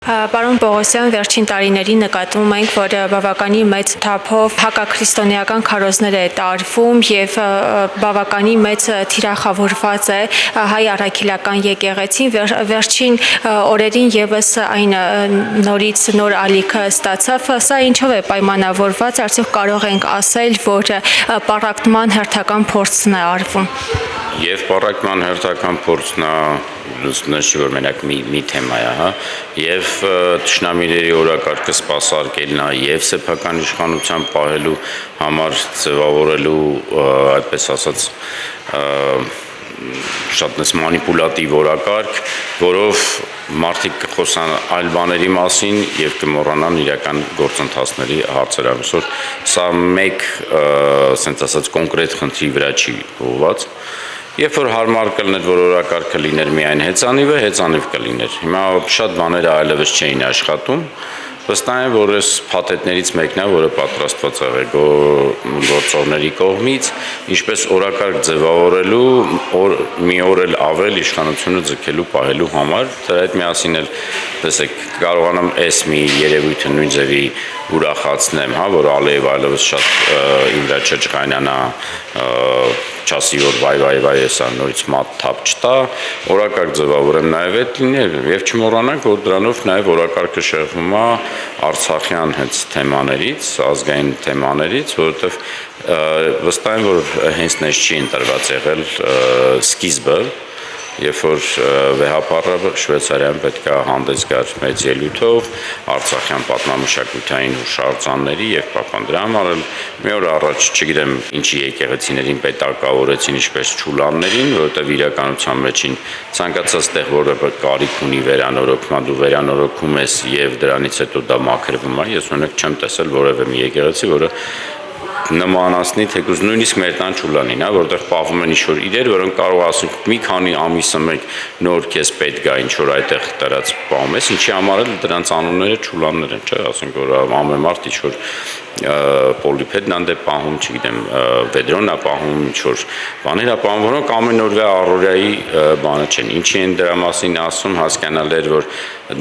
Պարոն Պողոսյան, վերջին տարիների նկատում ենք, որ բավականին մեծ թափով հակաքրիստոնեական քարոզներ է տարվում եւ բավականին մեծ թիրախավորված է հայ առաքելական եկեղեցին։ Վերջին օրերին եւս այն նորից նոր ալիքը ստացավ։ Սա ինչով է պայմանավորված, արդյոք կարող ենք ասել, որ պառակտման հերթական փորձն է արվում։ Եվ պառակտման հերթական փորձն է նշի, որ մենակ մի թեմա է, հա, եւ թշնամիների օրակարգը սպասարկելն է եւ սեփական իշխանության պահելու համար ձևավորելու, այդպես ասած, շատ մանիպուլատիվ օրակարգ, որով մարդիկ կխոսան այլ բաների մասին եւ կմոռանան իրական գործընթացների հարցերը։ Այսօր սա մեկ, ասենց ասած, կոնկրետ խնդրի վրա չի ուղղված։ Երբ որ հարմար կլներ, որ օրակարգը լիներ միայն հեծանիվ կլիներ։ Հիմա շատ բաները այլևս չէին աշխատում։ Վստահ եմ, որ այս փաթեթներից մեկն է, որը պատրաստված է գործողների կողմից, ինչպես օրակարգ ձևավորելու, մի օր էլ ավել իշխանությունը ձգելու պահելու համար։ Դրա հետ միասին էլ տեսեք, կարողանամ այս մի երևույթը նույն ձևի ուրախացնեմ, հա, որ Ալիև այլևս շատ իմ վրա չջղայնանա, չասի, որ վայ, եսա նորից մատ թափ չտա, օրակարգ ձևավորեմ նաև այդ լիներ եւ չմոռանանք, որ դրանով նաև օրակարգը շեղվում է արցախյան հենց թեմաներից, ազգային թեմաներից, որովհետեւ վստահ եմ, որ հենց նես չի ընտրված եղել սկիզբը, երբ որ վեհապարը Շվեյցարիան պետք է հանդես գար մեծ ելույթով արցախյան պատմամշակութային հուշարձանների եւ պապան դրա համար մի օր առաջ չգիտեմ ինչի եկեղեցիներին պետակավորեցին ինչպես չուլաններին, որովհետեւ իրականության մեջին ցանկացած տեղ, որը կարիք ունի վերանորոգման, դու վերանորոգում ես եւ դրանից հետո դա մաքրվում է, ես օրինակ չեմ տեսել որևէ մի եկեղեցի, որը նմանացնի թեկուզ նույնիսկ մեր տան չուլանին, հա, որտեղ պահվում են ինչ-որ իրեր, որոնք կարող ասենք մի քանի ամիսը մեկ նոր քեզ պետք է ինչ-որ այդտեղ դրած պահում ես, ինչի համար էլ դրանց անունները չուլաններ են, չէ, ասենք որ ամեն մարդ ինչ-որ պոլիպեդն է պահում, չգիտեմ, վեդրոն է պահում, ինչ-որ բաներ է պահում, որոնք ամեն օրվա առօրյայի բանը չեն, ինչի են դրա մասին ասում, հասկանալ էր, որ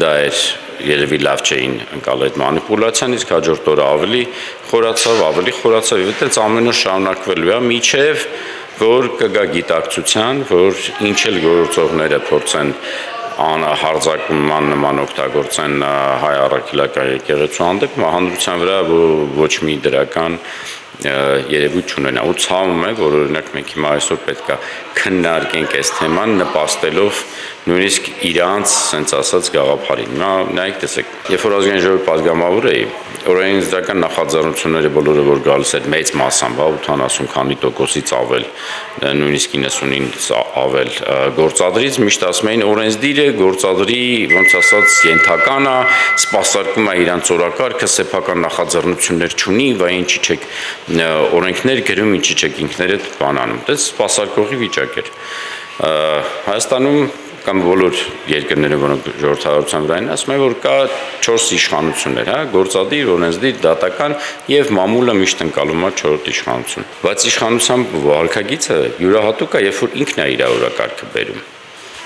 դա էր երևի լավ չէին ընկալ այդ մանիպուլացիան, իսկ հաջորդ օրը ավելի խորացավ, եւ այդպես ամեն օր շարունակվելու է, միջև որ կգա գիտակցության, որ ինչ էլ գործողները փորձեն հարձակման նման օգտագործեն հայ առաքելական եկեղեցու հանդեպ, հանրության վրա ոչ մի դրական երևույթ չունենա, ու ցավում է, որ օրինակ մենք հիմա այսօր պետք է քննարկենք այս թեման, նպաստելով նույնիսկ իրանց, ասենց ասած, գաղափարին։ Հիմա նայեք, տեսեք, երբ որ ազգային ժողովի падգամավոր էի, օրենսդրական նախաձեռնությունները բոլորը որ գալիս էր մեծ մասամբ, 80 քանի տոկոսից ավել, նույնիսկ 99-ից ավել գործադրից, միշտ ասում էին օրենսդիրը գործադրի, ոնց ասած, ենթական է, սպասարկում է իրանց օրակարգը, սեփական նախաձեռնություններ չունի, վայ ինչի չեք օրենքներ գրում, ինչի չեք ինքներդ բանանում։ Դա սպասարկողի վիճակ էր։ Հայաստանում կամ բոլոր երկրները, որոնք ժողովրդավարության վրա են, ասում են, որ կա 4 իշխանություններ, հա, գործադիր, օրենսդիր, դատական եւ մամուլը միշտ ընկալում է 4-րդ իշխանություն։ Բայց իշխանության վարկագիծը յուրահատուկ է, երբ որ ինքն է իր օրակարգը բերում։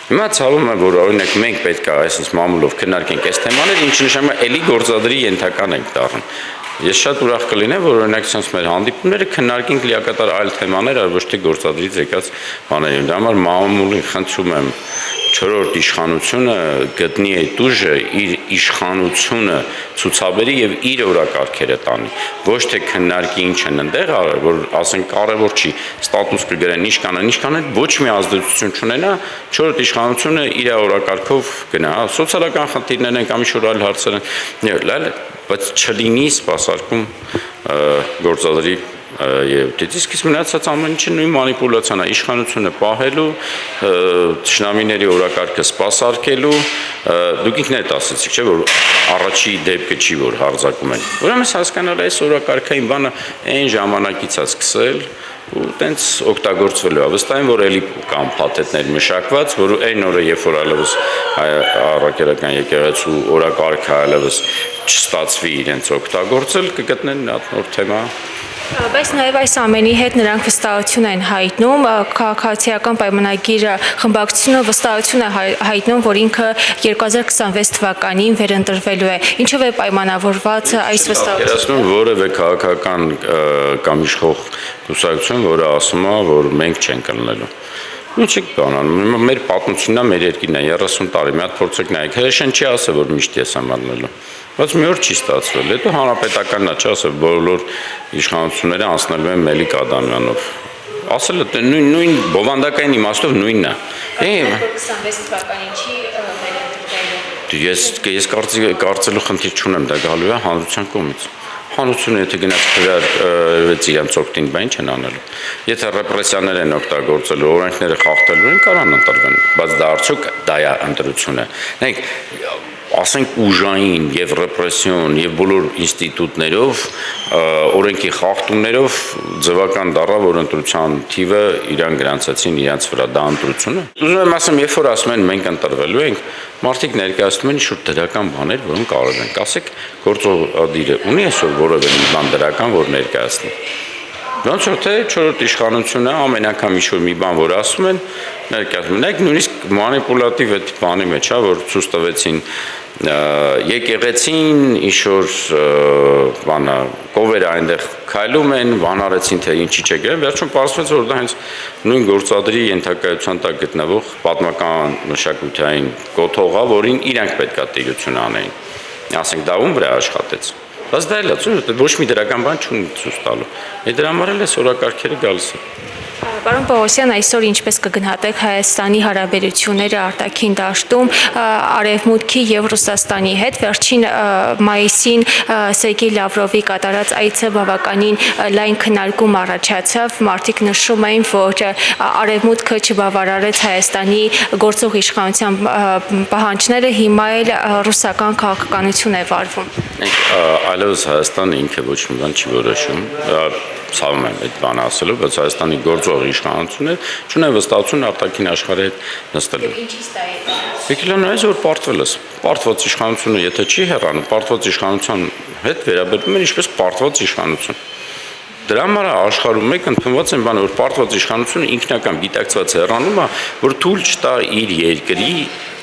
Հիմա ցավում է, որ օրինակ մենք պետք է այսպես մամուլով քննարկենք այս թեմաները, ինչը նշանակում է էլի գործադրի ենթական ենք դառնում։ Ես շատ ուրախ կլինեմ, որ օրինակ sense մեր հանդիպումները քննարկենք լիակատար այլ թեմաներ, ոչ թե գործադրից եկած բաներ։ Դա համար մամուլին խնդրում եմ 4-րդ իշխանությունը գտնի այդ ուժը, իր իշխանությունը ցուցաբերի եւ իր օրակարգերը տանի։ Ոչ թե քննարկի ինչ են այնտեղ արել, որ ասենք կարևոր չի, ստատուս կգրեն, ինչքան ոչ մի ազդեցություն չունենա, 4-րդ իշխանությունը իր օրակարգով գնա, սոցիալական խնդիրներ են կամ ինչ-որ այլ հարցեր են, բայց չլինի սպասարկում գործադրի եւ դիտիսկից մնացած ամեն ինչը նույն մանիպուլացիան է, իշխանությունը պահելու, թշնամիների օրակարգը սպասարկելու, դուք ինքներդ ասացիք, չէ՞ որ առաջի դեպքը չի որ հարձակում են։ Ուրեմն հասկանալ այս օրակարգային բանը այն ժամանակից է սկսել ու տենց օգտագործվելու է։ Վստահ եմ, որ էլի կան փաթեթներ մշակված, որ այն օրը, երբ որ այլևս առաքելական եկեղեցու օրակարգը այլևս չստացվի իրենց օգտագործել, կգտնեն նոր թեմա։ Բայց նաև այս ամենի հետ նրանք վստահություն են հայտնում, քաղաքացիական պայմանագիրը խմբակցությունը վստահություն է հայտնում, որ ինքը 2026 թվականին վերընտրվելու է։ Ինչով է պայմանավորված այս վստահությունը։ Որևէ քաղաքական կամ իշխող կուսակցություն, որը ասում է, որ մենք չենք ելնելու։ Ինչ եք բանանում, մեր պատմությունն է, մեր երկիրն է, 30 տարի, մի հատ փորձեք նայեք, հրաշեն չի ասել, որ միշտ ես եմ ելնելու։ Բայց մի օր չի ստացվել, հետո հանրապետականն է, չի ասել, բոլոր իշխանությունները անցնելու են Մելիք Ադամյանով։ Ասել է նույն բովանդակային իմաստով նույնն է։ 26 թվականին չի վերընտրվելու։ Ես կարծելու խնդիր չունեմ, դա գալու է հանրության կողմից։ Հանրությունը եթե գնաց քվեարկվեց իրանց օգտին, բա ինչ են անելու։ Եթե ռեպրեսիաներ են օգտագործելու, օրենքները խախտելու են, կարան ընտրվեն, բայց դա արդյոք դա է ընտրությունը։ Նայեք, ասենք ուժային եւ ռեպրեսիոն եւ բոլոր ինստիտուտներով, օրենքի խախտումներով ձևական դառա, որ ընտրության թիվը իրան գրանցեցին իրանց վրա, դա ընտրությունը։ Ուզում եմ ասեմ, երբ որ ասում են մենք ընտրվելու ենք, մարդիկ ներկայացնում են շուտ դրական բաներ, որոնք կարող են։ Ասեք, գործադիրը ունի այսօր որևէ մի բան դրական, որ ներկայացնի։ Ոնց որ թե 4-րդ իշխանությունը ամեն անգամ ինչ-որ մի բան, որ ասում են, ներկայացնում են, նույնիսկ մանիպուլատիվ այդ բանի մեջ, որ ցույց տվեցին եկեղեցին ինչ-որ բանը կովերը այնտեղ քայլում են, բանարեցին թե ինչի չեկել, վերջում պարզվեց, որ դա հենց նույն գործադրի ենթակայության տակ գտնվող պատմական մշակութային կոթողա, որին իրանք պետքա տիրություն անեին։ Ասենք դա ում վրա աշխատեց։ Բայց դա էլ է, ոչ մի դրական բան չունի ցույց տալու։ Դրա համար էլ այս օրակարգերը գալիս են։ Պարոն Պողոսյան, այսօր ինչպես կգնահատեք Հայաստանի հարաբերությունները արտաքին դաշտում Արևմուտքի եւ Ռուսաստանի հետ։ Վերջին մայիսին Սերգեյ Լավրովի կատարած այցը բավականին լայն քննարկում առաջացավ։ Մարդիկ նշում էին, որ Արևմուտքը չբավարարեց Հայաստանի գործող իշխանության պահանջները, հիմա էլ ռուսական քաղաքականություն է վարվում։ Այլևս Հայաստանը ինքը ոչ մի բան չի որոշում։ Ցավում եմ այդ բանը ասելով, բայց Հայաստանի գործող իշխանությունը չունեն վստահություն արտաքին աշխարհի հետ նստելու։ Ինչի՞ց դա է։ Եկել է այս որ պարտվելս։ Պարտված իշխանությունը եթե չի հեռանում, պարտված իշխանության հետ վերաբերվում են ինչպես պարտված իշխանություն։ Դրա համար աշխարհում մեկ ընդունված են բանը, որ պարտված իշխանությունը ինքնական գիտակցված հեռանում է, որ թույլ չտա իր երկրի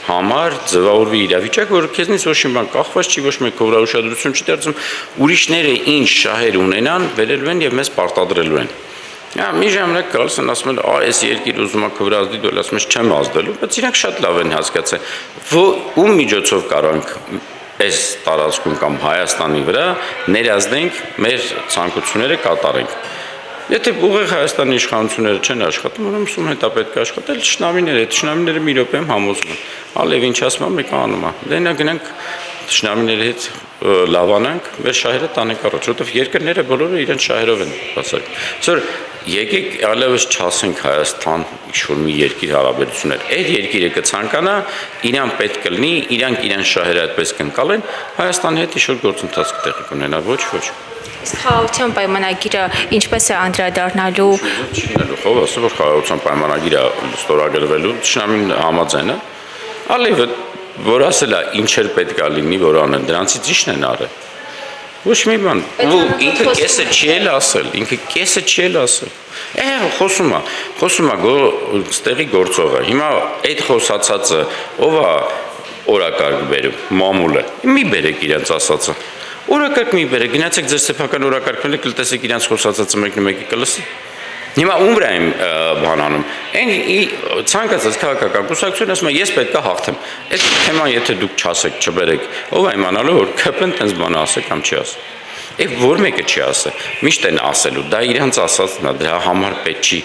համար ձևավորվի իրավիճակ, որ քեզնից ոչ մի բան կախված չի, ոչ մեկը վրա ուշադրություն չի դարձնում, ուրիշները ինչ շահեր ունենան, վերելու են եւ մեզ պարտադրելու են։ Մի ժամանակ գալիս են ասում են, այս երկիր ուզում է քվրազդի, դու ասում ես չեմ ազդելու, բայց իրանք շատ լավ են հասկացել, ում միջոցով կարանք այս տարածքում կամ Հայաստանի վրա ներազդենք մեր ցանկությունները կատարենք։ Եթե ուղիղ Հայաստանի իշխանությունները չեն աշխատում, ուրեմն ուսում հետա պետք է աշխատել թշնամիները մի րոպեում համոզում են։ Ալև ինչ ասում է, մեկը անում է։ Դե նա գնանք թշնամիների հետ լավանանք, մեր շահերը տանենք առաջ, որովհետև երկրները բոլորը իրենց շահերով են բացակայում։ Այսօր եկեք ալևս չասենք Հայաստան ինչ-որ մի երկիր հարաբերություններ։ Այդ երկիրը կցանկանա, իրան պետք կլինի, իրանք իրենց շահերը այդպես կընկալեն, Հայաստանի հետ ինչ-որ գործընթաց կտեղի կունենա, ոչ։ Իսկ խաղաղության պայմանագիրը ինչպես է անդրադառնալու։ Ով ասում որ խաղաղության պայմանագիրը ստորագրվելու ճշնամին համաձայն է։ Ալիևը որ ասել է ինչեր պետք է լինի, որ անեն, դրանցից ի՞նչն են արել։ Ոչ մի բան։ Ինքը կեսը չի ասել։ Խոսում է ստեղի գործողը։ Հիմա այդ խոսացածը ով է օրակարգ բերում, մամուլը։ Մի բերեք իրենց ասածը։ Օրակարգ մի բերեք, գնացեք ձեր սեփական օրակարգները, կլտեսեք իրենց խոսացածը մեկի կլսի։ Հիմա ում վրա եմ բանանում։ Այն ցանկացած քաղաքական կուսակցություն ասում է ես պետք է հաղթեմ։ Այդ թեման եթե դուք չասեք, չբերեք, ով է իմանալու որ ԿՊ-ն տենց բան ասե կամ չի ասի։ Եվ որ մեկը չի ասել, միշտ են ասելու, դա իրանց ասածն է, դրա համար պետք չի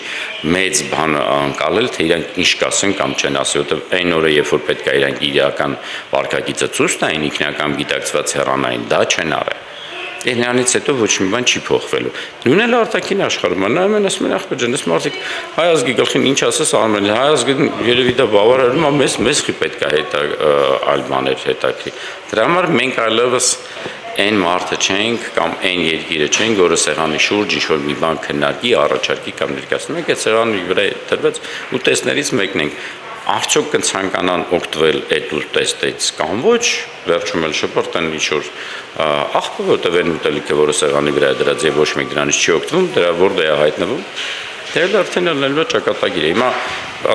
մեծ բան անցալել, թե իրանք ինչ կասեն կամ չեն ասի, որովհետև այն օրը, երբ որ պետք է իրանք իրական վարկագիծը ցույց տային, ինքնական գիտակցված հեռանային, դա չեն արել։ Նրանից հետո ոչ մի բան չի փոխվելու։ Նույնն էլ արտաքին աշխարհում, նայում են ասում են ախպեր ջան, այս մարդիկ հայ ազգի գլխին ինչ ասես անում են, հայ ազգին երևի դա բավարարում է, մեզ պետք է հետա այլ բաներ հետաքրի։ Դրա համար մենք այլևս այն մարդը չենք կամ այն երկիրը չենք, որը սեղանի շուրջ ինչ-որ մի բան քննարկի, առաջարկի կամ ներկայացնի, մենք այդ սեղանի վրա դրված ուտեստներից մեկն ենք։ արդյոք կցանկանան օգտվել այդ ուտեստից կամ ոչ, վերջում էլ շփորտեն ինչ-որ աղբը, որտեղ են ուտելիքը, որը սեղանի վրա է դրած եւ ոչ մեկ դրանից չի օգտվում, դրա որտեղ է հայտնվում, դեռ արդեն ելնելու ճակատագիր է։ Հիմա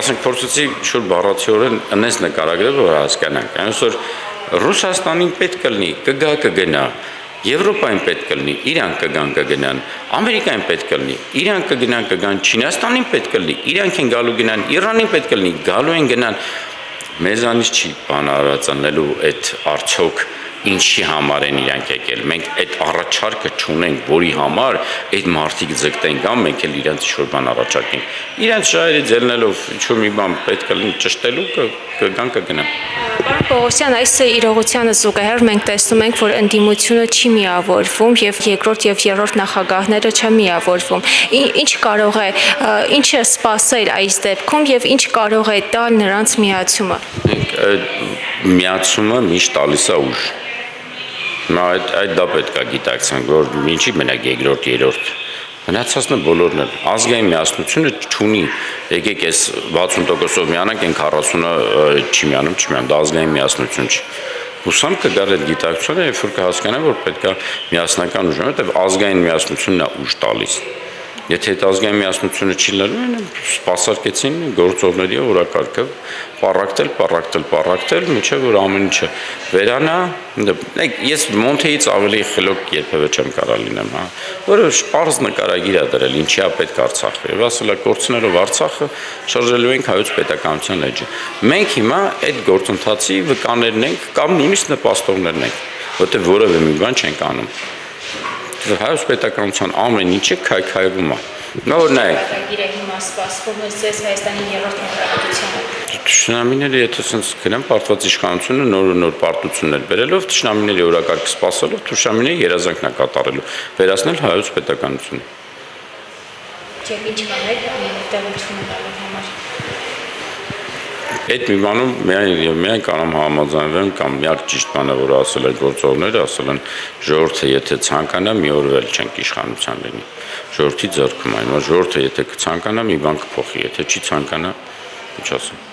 ասենք փորձեցի շուտ բառացիորեն այնպես նկարագրել, որ հասկանանք։ Այսօր Ռուսաստանին պետք կլինի կգնա, Եվրոպային պետք կլինի, իրանք կգնան, Ամերիկային պետք կլինի, իրանք կգան, Չինաստանին պետք կլինի, իրանք են գալու գնան, Իրանին պետք կլինի, գալու են գնան։ Մեզանից չի բանարարացնելու այդ արդյոք ինչի համար են իրանք եկել։ Մենք այդ առաջարկը չունենք, որի համար այդ մարդիկ ձգտեն կամ մենք էլ իրանց ինչ-որ բան առաջարկենք։ Իրանց շահերից ելնելով ինչ-որ մի բան պետք է լինի ճշտելու, կգան կգնան։ Պարոն Պողոսյան, այս իրողությանը զուգահեռ մենք տեսնում ենք, որ ընդդիմությունը չի միավորվում եւ երկրորդ եւ երրորդ նախագահները չեն միավորվում։ Ինչ կարող է, ինչ է սպասել այս դեպքում եւ ինչ կարող է տալ նրանց միացումը։ Միացումը միշտ տալիս է ուժ։ Այդ դա պետք է գիտակցենք, որ ինչի մենակ երկրորդ, երրորդ մնացածն է բոլորն են։ Ազգային միասնությունը չունի։ Եկեք այս 60%-ով միանանք, այն 40-ը չի միանում, դա ազգային միասնություն չի։ Հուսամ կգար այդ գիտակցությունը, երբ որ կհասկանան, որ պետք է միասնական ուժ, որովհետև ազգային միասնությունն է ուժ տալիս։ Եթե այդ ազգային միասնությունը չի լինելու, սպասարկեցին գործողների օրակարգը, պառակտել, մինչև որ ամեն ինչը վերանա, ես Մոնթեից ավելի խելոք երբևէ չեմ կարող լինեմ, որը պարզ նկարագիր է դրել, ինչի է պետք Արցախը, եւ ասել է կորցնելով Արցախը շարժելու ենք հայոց պետականության էջը։ Մենք հիմա այդ գործընթացի վկաներն ենք կամ նույնիսկ նպաստողներն ենք, որտեղ որևէ մի բան չենք անում։ Հայոց պետականության ամեն ինչը քայքայվում է։ Նոր նայեք։ Գիրը հիմա սպասվում է ձեզ Հայաստանի երրորդ հանրապետությանը։ Թշնամիները եթե sense գնան պարտված իշխանությունը նոր պարտություններ բերելով, թշնամիների օրակարգը սպասելով, թշնամիների երազանքն է կատարելու, վերացնել հայոց պետականությունը։ Եվ ինչ կանեք տեղություն տալու համար։ Այդ մի բանում միայն կարող համաձայնվեմ կամ միակ ճիշտ բանը, որ ասել են գործողները, ասել են ժողովուրդը եթե ցանկանա մի օր էլ չենք իշխանության լինի։ Ժողովրդի ձեռքում այն, որ ժողովուրդը եթե կցանկանա մի բան կփոխի, եթե չի ցանկանա, ինչ ասեմ։